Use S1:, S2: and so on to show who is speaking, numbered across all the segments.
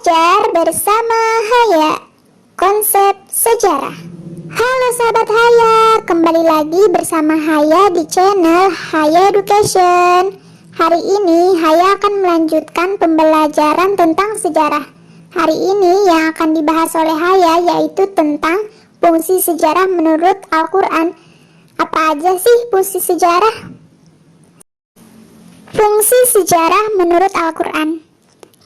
S1: Belajar bersama Haya, konsep sejarah. Halo sahabat Haya, kembali lagi bersama Haya di channel Haya Education. Hari ini Haya akan melanjutkan pembelajaran tentang sejarah. Hari ini yang akan dibahas oleh Haya yaitu tentang fungsi sejarah menurut Al-Quran. Apa aja sih fungsi sejarah? Fungsi sejarah menurut Al-Quran.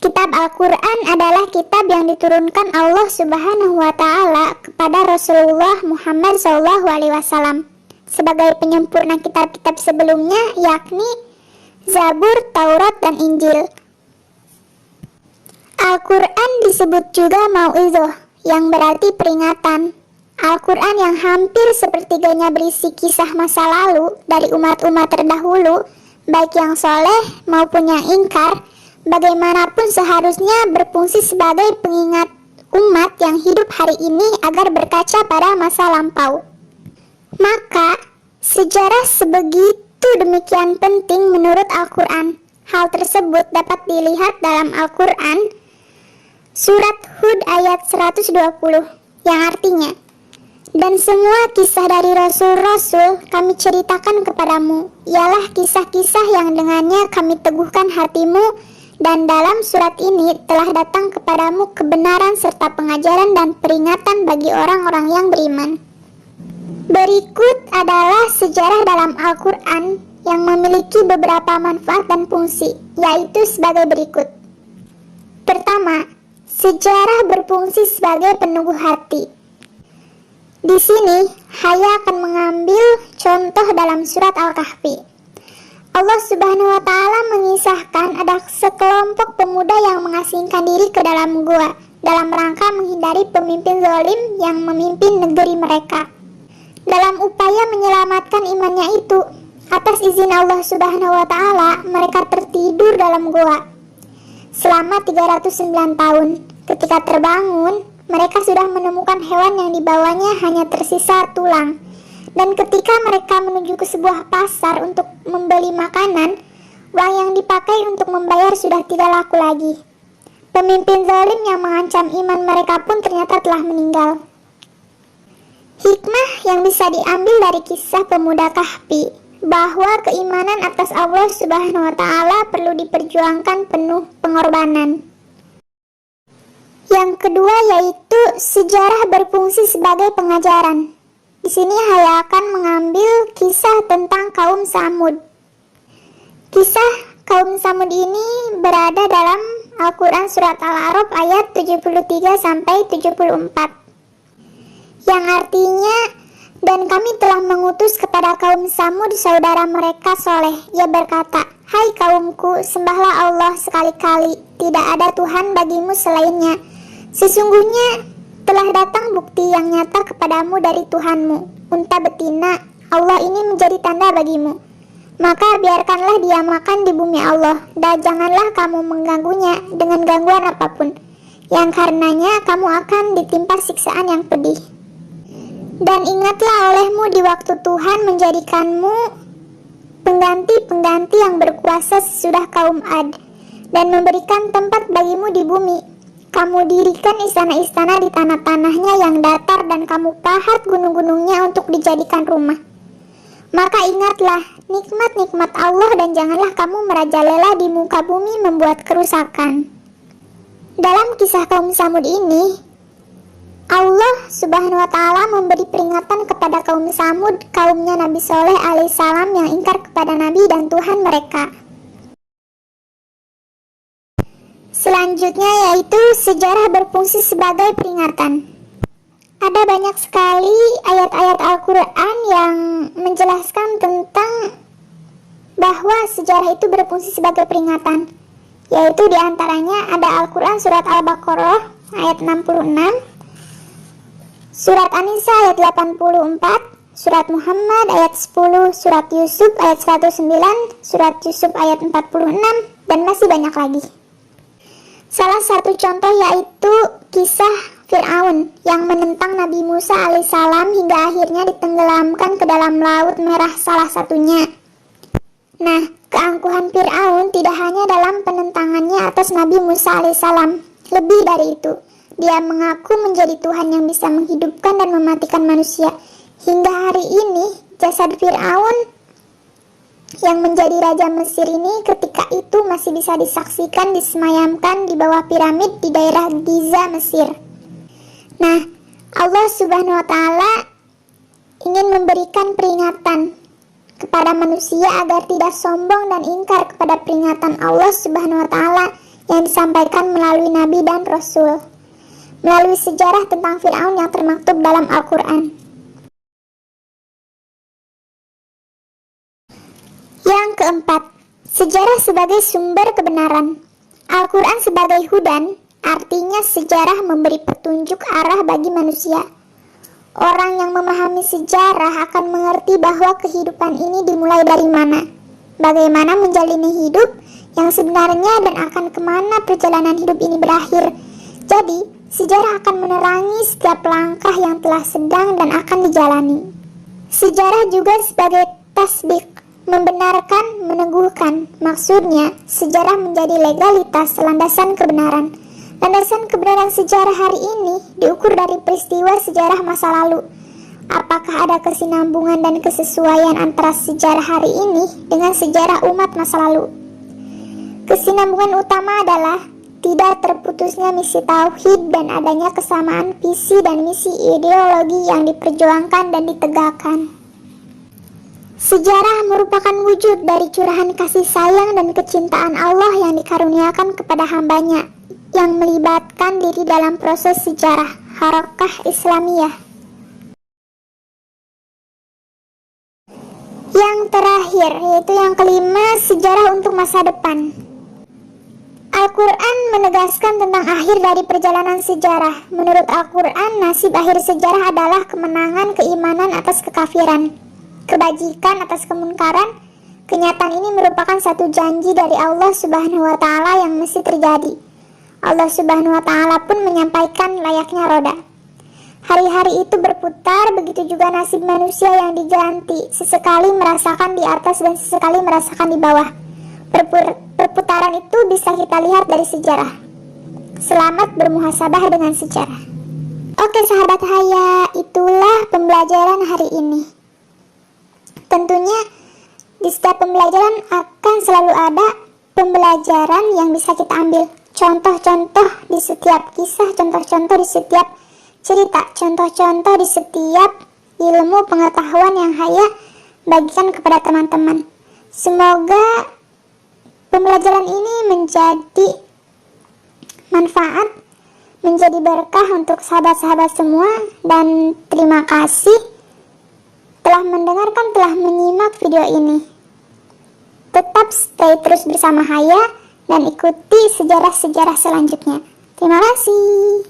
S1: Kitab Al-Quran adalah kitab yang diturunkan Allah Subhanahu wa Ta'ala kepada Rasulullah Muhammad SAW sebagai penyempurna kitab-kitab sebelumnya, yakni Zabur, Taurat, dan Injil. Al-Quran disebut juga mau'izah, yang berarti peringatan. Al-Quran yang hampir sepertiganya berisi kisah masa lalu dari umat-umat terdahulu, baik yang soleh maupun yang ingkar, bagaimanapun seharusnya berfungsi sebagai pengingat umat yang hidup hari ini agar berkaca pada masa lampau. Maka, sejarah sebegitu demikian penting menurut Al-Quran. Hal tersebut dapat dilihat dalam Al-Quran, surat Hud ayat 120, yang artinya, "Dan semua kisah dari Rasul-Rasul kami ceritakan kepadamu, ialah kisah-kisah yang dengannya kami teguhkan hatimu, dan dalam surat ini telah datang kepadamu kebenaran serta pengajaran dan peringatan bagi orang-orang yang beriman." Berikut adalah sejarah dalam Al-Quran yang memiliki beberapa manfaat dan fungsi, yaitu sebagai berikut. Pertama, sejarah berfungsi sebagai penumbuh hati. Di sini, Haya akan mengambil contoh dalam surat Al-Kahfi. Allah Subhanahu wa Ta'ala mengisahkan ada sekelompok pemuda yang mengasingkan diri ke dalam gua dalam rangka menghindari pemimpin zalim yang memimpin negeri mereka. Dalam upaya menyelamatkan imannya itu, atas izin Allah Subhanahu wa Ta'ala, mereka tertidur dalam gua selama 309 tahun. Ketika terbangun, mereka sudah menemukan hewan yang dibawanya hanya tersisa tulang. Dan ketika mereka menuju ke sebuah pasar untuk membeli makanan, uang yang dipakai untuk membayar sudah tidak laku lagi. Pemimpin zalim yang mengancam iman mereka pun ternyata telah meninggal. Hikmah yang bisa diambil dari kisah pemuda Kahfi, bahwa keimanan atas Allah Subhanahu wa Ta'ala perlu diperjuangkan penuh pengorbanan. Yang kedua yaitu sejarah berfungsi sebagai pengajaran. Di sini Haya akan mengambil kisah tentang kaum Samud. Kisah kaum Samud ini berada dalam Al-Quran surat Al-A'raf ayat 73-74. Yang artinya, "Dan kami telah mengutus kepada kaum Samud saudara mereka Soleh. Ia berkata, Hai kaumku, sembahlah Allah sekali-kali, tidak ada Tuhan bagimu selainnya. Sesungguhnya telah datang bukti yang nyata kepadamu dari Tuhanmu, unta betina, Allah ini menjadi tanda bagimu. Maka biarkanlah dia makan di bumi Allah, dan janganlah kamu mengganggunya dengan gangguan apapun, yang karenanya kamu akan ditimpa siksaan yang pedih. Dan ingatlah olehmu di waktu Tuhan menjadikanmu pengganti-pengganti yang berkuasa sesudah kaum Ad, dan memberikan tempat bagimu di bumi. Kamu dirikan istana-istana di tanah-tanahnya yang datar dan kamu pahat gunung-gunungnya untuk dijadikan rumah. Maka ingatlah nikmat-nikmat Allah dan janganlah kamu merajalela di muka bumi membuat kerusakan." Dalam kisah kaum Samud ini, Allah Subhanahu wa Ta'ala memberi peringatan kepada kaum Samud, kaumnya Nabi Soleh alaihissalam yang ingkar kepada Nabi dan Tuhan mereka. Selanjutnya yaitu sejarah berfungsi sebagai peringatan. Ada banyak sekali ayat-ayat Al-Quran yang menjelaskan tentang bahwa sejarah itu berfungsi sebagai peringatan, yaitu diantaranya ada Al-Quran surat Al-Baqarah ayat 66, surat An-Nisa ayat 84, surat Muhammad ayat 10, surat Yusuf ayat 109, surat Yusuf ayat 46, dan masih banyak lagi. Salah satu contoh yaitu kisah Fir'aun yang menentang Nabi Musa alaihissalam hingga akhirnya ditenggelamkan ke dalam Laut Merah salah satunya. Nah, keangkuhan Fir'aun tidak hanya dalam penentangannya atas Nabi Musa alaihissalam, Lebih dari itu, dia mengaku menjadi Tuhan yang bisa menghidupkan dan mematikan manusia. Hingga hari ini, jasad Fir'aun yang menjadi Raja Mesir ini ketika itu masih bisa disaksikan disemayamkan di bawah piramid di daerah Giza, Mesir. Nah, Allah Subhanahu wa Ta'ala ingin memberikan peringatan kepada manusia agar tidak sombong dan ingkar kepada peringatan Allah Subhanahu wa Ta'ala yang disampaikan melalui Nabi dan Rasul, melalui sejarah tentang Fir'aun yang termaktub dalam Al-Quran. Yang keempat, sejarah sebagai sumber kebenaran. Al-Quran sebagai hudan, artinya sejarah memberi petunjuk arah bagi manusia. Orang yang memahami sejarah akan mengerti bahwa kehidupan ini dimulai dari mana, bagaimana menjalani hidup yang sebenarnya, dan akan kemana perjalanan hidup ini berakhir. Jadi, sejarah akan menerangi setiap langkah yang telah sedang dan akan dijalani. Sejarah juga sebagai tasbik, membenarkan, meneguhkan. Maksudnya, sejarah menjadi legalitas landasan kebenaran. Landasan kebenaran sejarah hari ini diukur dari peristiwa sejarah masa lalu. Apakah ada kesinambungan dan kesesuaian antara sejarah hari ini dengan sejarah umat masa lalu? Kesinambungan utama adalah tidak terputusnya misi tauhid dan adanya kesamaan visi dan misi ideologi yang diperjuangkan dan ditegakkan. Sejarah merupakan wujud dari curahan kasih sayang dan kecintaan Allah yang dikaruniakan kepada hambanya, yang melibatkan diri dalam proses sejarah harakah Islamiyah. Yang terakhir, yaitu yang kelima, sejarah untuk masa depan. Al-Quran menegaskan tentang akhir dari perjalanan sejarah. Menurut Al-Quran, nasib akhir sejarah adalah kemenangan keimanan atas kekafiran, kebajikan atas kemunkaran. Kenyataan ini merupakan satu janji dari Allah Subhanahu wa Ta'ala yang mesti terjadi. Allah Subhanahu wa Ta'ala pun menyampaikan layaknya roda. Hari-hari itu berputar, begitu juga nasib manusia yang digelanti, sesekali merasakan di atas dan sesekali merasakan di bawah. Perputaran itu bisa kita lihat dari sejarah. Selamat bermuhasabah dengan sejarah. Oke sahabat Haya, itulah pembelajaran hari ini. Tentunya di setiap pembelajaran akan selalu ada pembelajaran yang bisa kita ambil. Contoh-contoh di setiap kisah, contoh-contoh di setiap cerita, contoh-contoh di setiap ilmu pengetahuan yang Haya bagikan kepada teman-teman. Semoga pembelajaran ini menjadi manfaat, menjadi berkah untuk sahabat-sahabat semua, dan terima kasih telah mendengarkan, telah menyimak video ini. Tetap stay terus bersama Haya dan ikuti sejarah-sejarah selanjutnya. Terima kasih.